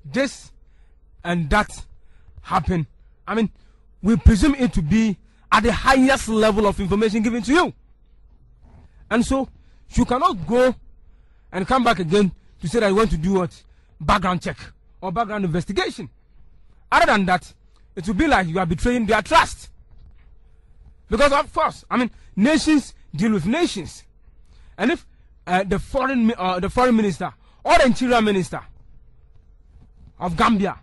this and that happen, I mean, we presume it to be at the highest level of information given to you. And so, you cannot go and come back again to say that you want to do what? Background check or background investigation. Other than that, it will be like you are betraying their trust. Because of course, I mean, nations deal with nations. And if the foreign minister or the interior minister of Gambia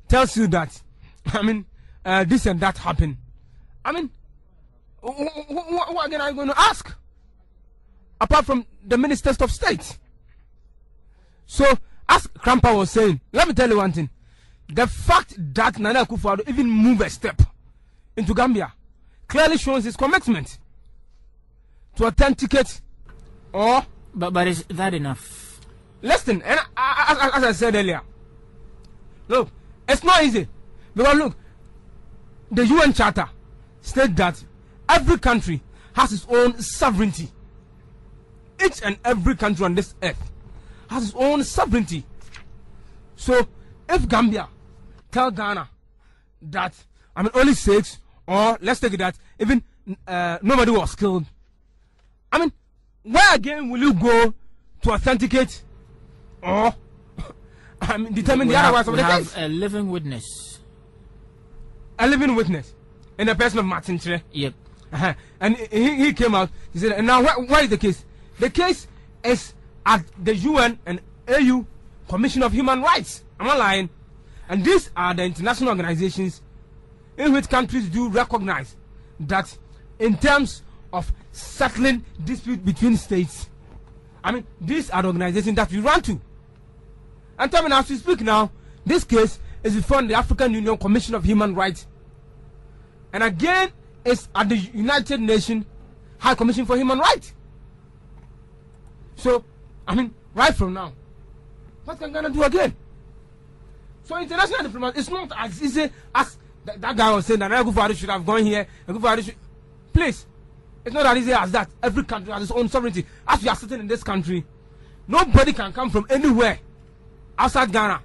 tells you that, I mean, this and that happened, I mean, what again are you going to ask? Apart from the ministers of state. So, as Krampa was saying, let me tell you one thing. The fact that Nana-Akufo-Addo even moved a step into Gambia clearly shows his commitment to authenticate or... But is that enough? Listen, and as I said earlier, look, it's not easy. Because look, the UN Charter states that every country has its own sovereignty. Each and every country on this earth has its own sovereignty. So, if Gambia tell Ghana that, I mean, only 6, or let's take it that even nobody was killed, I mean, where again will you go to authenticate or I mean, determine the otherwise of the case? A living witness. A living witness in the person of martin-kyere. Yep. And he came out, he said, and now what is the case? The case is at the UN and AU Commission of Human Rights. I'm not lying. And these are the international organizations in which countries do recognize that in terms of settling dispute between states, I mean, these are the organizations that we run to. And tell me now, as we speak now, this case is before the African Union Commission of Human Rights. And again, it's at the United Nations High Commission for Human Rights. So, I mean, right from now, what can Ghana do again? So international diplomacy is not as easy as that guy was saying that Akufo-Addo should have gone here. Please, it's not as easy as that. Every country has its own sovereignty. As we are sitting in this country, nobody can come from anywhere outside Ghana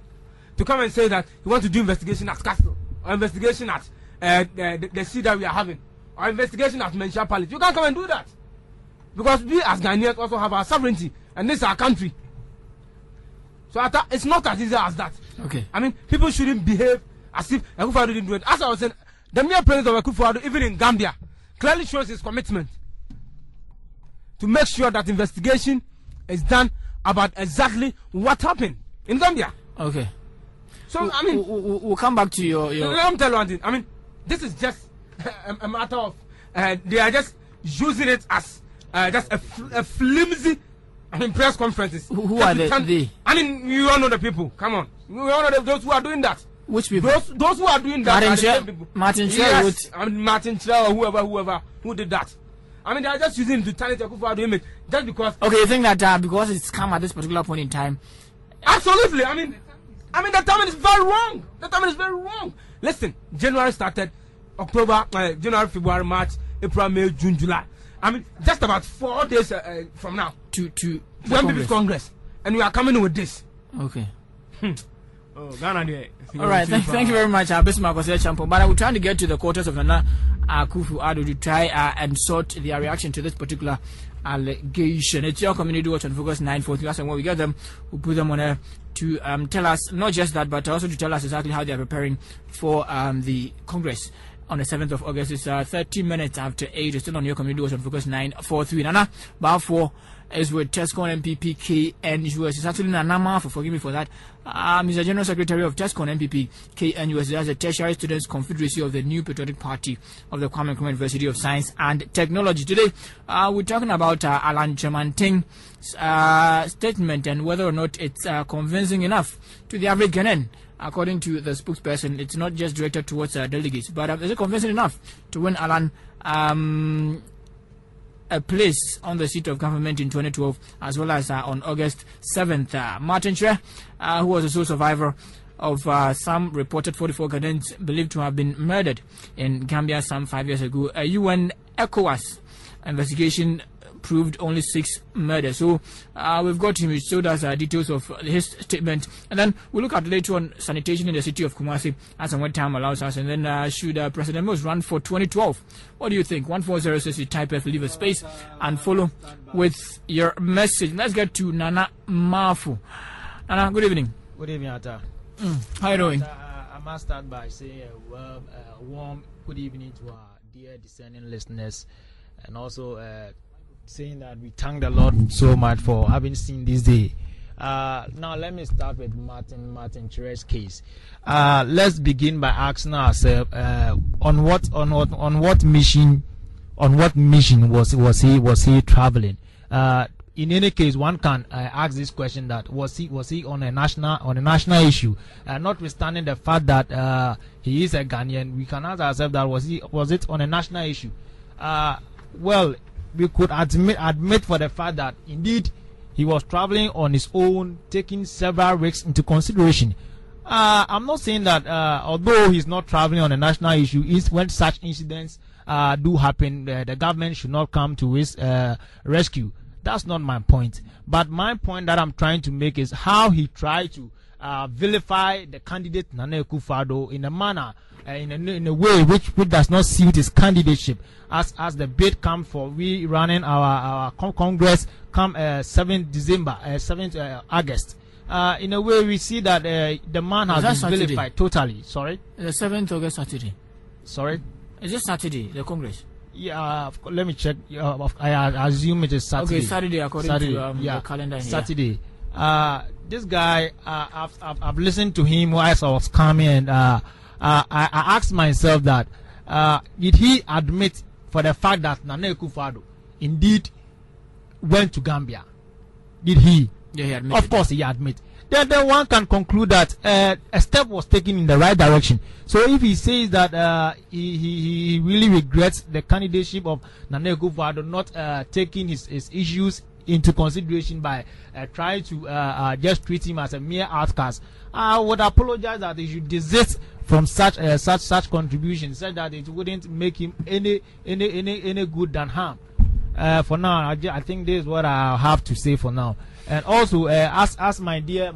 to come and say that you want to do investigation at Castle or investigation at the sea that we are having or investigation at Mensha Palace. You can't come and do that because we as Ghanaians also have our sovereignty and this is our country. So it's not as easy as that. Okay. I mean, people shouldn't behave as if Akufo-Addo didn't do it. As I was saying, the mere presence of Akufo-Addo, even in Gambia, clearly shows his commitment to make sure that investigation is done about exactly what happened in Gambia. Okay. So, I mean... We'll come back to your... Let me tell you one thing. I mean, this is just a matter of... they are just using it as just a flimsy... I mean, press conferences. Who are they? I mean, you all know the people. Come on. You all know those who are doing that. Which people? Those who are doing that are the same people. Martin-Kyere. Yes, I mean, Martin-Kyere or whoever who did that. I mean, they are just using it to tarnish Akufo-Addo image just because... Okay, you think that because it's come at this particular point in time... Absolutely. I mean, the timing is very wrong. The timing is very wrong. Listen, January started, October, January, February, March, April, May, June, July. I mean, just about 4 days from now. To People's Congress. And we are coming with this. Okay. Oh, Ghana there. All right, thank you very much, Bismarck Champo. But I will try to get to the quarters of Nana-Akufo-Addo to try and sort their reaction to this particular allegation. It's your community watch on Focus 943. And when we get them, we'll put them on air to tell us not just that, but also to tell us exactly how they are preparing for the Congress on the 7th of August. It's 30 minutes after 8. It's still on your community watch on Focus 943. Nana, Balfour is with TESCON MPP KNUS. It's actually Nanama, forgive me for that. He's the General Secretary of TESCON MPP KNUS. That's the Tertiary Students Confederacy of the New Patriotic Party of the Kwame Nkrumah University of Science and Technology. Today, we're talking about john-alan-kyeremanteng's statement and whether or not it's convincing enough to the average Ghanaian. According to the spokesperson, it's not just directed towards delegates, but is it convincing enough to win Alan a place on the seat of government in 2012, as well as on August 7th. Martin-Kyere, who was a sole survivor of some reported 44 Ghanaians believed to have been murdered in Gambia some 5 years ago. A UN ECOWAS investigation proved only 6 murders. So we've got him. He showed us details of his statement, and then we'll look at later on sanitation in the city of Kumasi as and when time allows us. And then should President Mills run for 2012? What do you think? 140 says you type F, leave a space, and follow with your message. Let's get to Nana Mafu. Nana, good evening. Good evening, Atta. How are you doing? I must start by saying a warm good evening to our dear discerning listeners, and also saying that we thank the Lord so much for having seen this day. Now let me start with martin-kyere's case. Let's begin by asking ourselves on what mission was he traveling. In any case, one can ask this question: that was he on a national issue? Notwithstanding the fact that he is a Ghanaian, we can ask ourselves that was it on a national issue? Well, we could admit for the fact that indeed he was traveling on his own, taking several risks into consideration. I'm not saying that although he's not traveling on a national issue, is when such incidents do happen, the government should not come to his rescue. That's not my point. But my point that I'm trying to make is how he tried to vilify the candidate Nana-Akufo-Addo in a manner, in a way which does not suit his candidateship. As the bid comes for we running our Congress come 7th August. In a way, we see that the man has been vilified totally. Sorry? The 7th August Saturday. Sorry? Is it Saturday, the Congress? Yeah, let me check. I assume it is Saturday. Okay, Saturday according to the calendar here. Saturday. This guy, I've listened to him whilst I was coming, and I asked myself that did he admit for the fact that Nana-Akufo-Addo indeed went to Gambia? Did he? Yeah, he admitted. Of course, he admitted. Then one can conclude that a step was taken in the right direction. So if he says that he really regrets the candidacy of Nana-Akufo-Addo, not taking his issues into consideration by trying to just treat him as a mere outcast, I would apologize that he should desist from such contributions, such that it wouldn't make him any good than harm. For now, I think this is what I have to say for now. And also, as my dear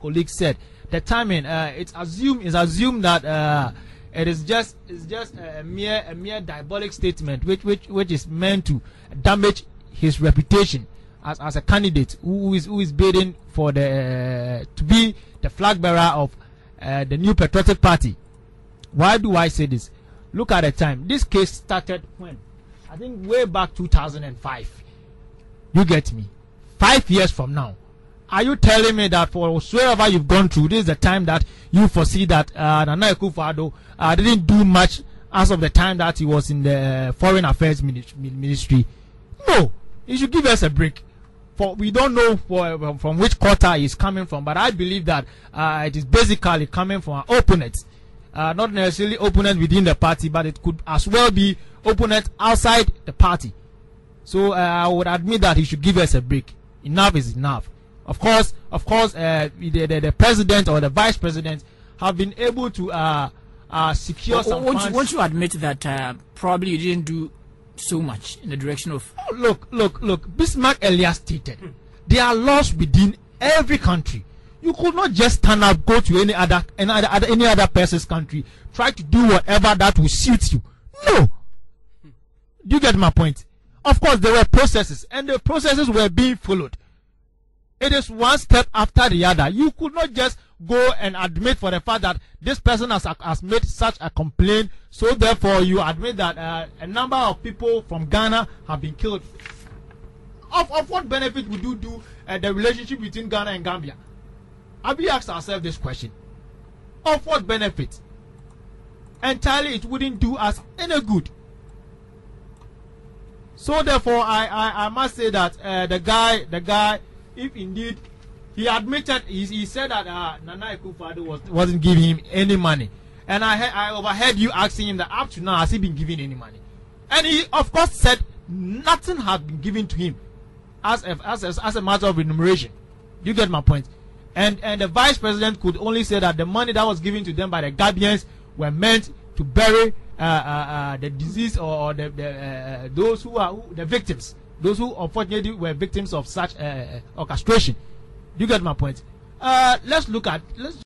colleague said, the timing it's assumed that it is just a mere diabolic statement which is meant to damage his reputation as a candidate who is bidding for to be the flag bearer of the new patriotic party. Why do I say this? Look at the time. This case started when? I think way back 2005. You get me? 5 years from now. Are you telling me that for whatsoever you've gone through, this is the time that you foresee that Nana-Akufo-Addo didn't do much as of the time that he was in the Foreign Affairs Ministry? No. You should give us a break. For we don't know from which quarter he's coming from, but I believe that it is basically coming from an opponent. Not necessarily opponent within the party, but it could as well be opponent outside the party. So I would admit that he should give us a break. Enough is enough. Of course, the president or the vice president have been able to secure some funds. Won't you admit that probably you didn't do so much in the direction of... Look. Bismarck earlier stated there are laws within every country. You could not just stand up, go to any other person's country, try to do whatever that will suit you. No. Do you get my point? Of course, there were processes, and the processes were being followed. It is one step after the other. You could not just go and admit for the fact that this person has made such a complaint, so therefore you admit that a number of people from Ghana have been killed. Of what benefit would you do the relationship between Ghana and Gambia? Have we asked ourselves this question? Of what benefit? Entirely, it wouldn't do us any good. So therefore, I must say that the guy, if indeed he admitted, he said that Nana-Akufo-Addo wasn't giving him any money, and I overheard you asking him that up to now has he been giving any money, and he of course said nothing had been given to him as a matter of remuneration. You get my point? And the vice president could only say that the money that was given to them by the Gambians were meant to bury the disease or those who are the victims. those who unfortunately were victims of such orchestration. Do you get my point? Let's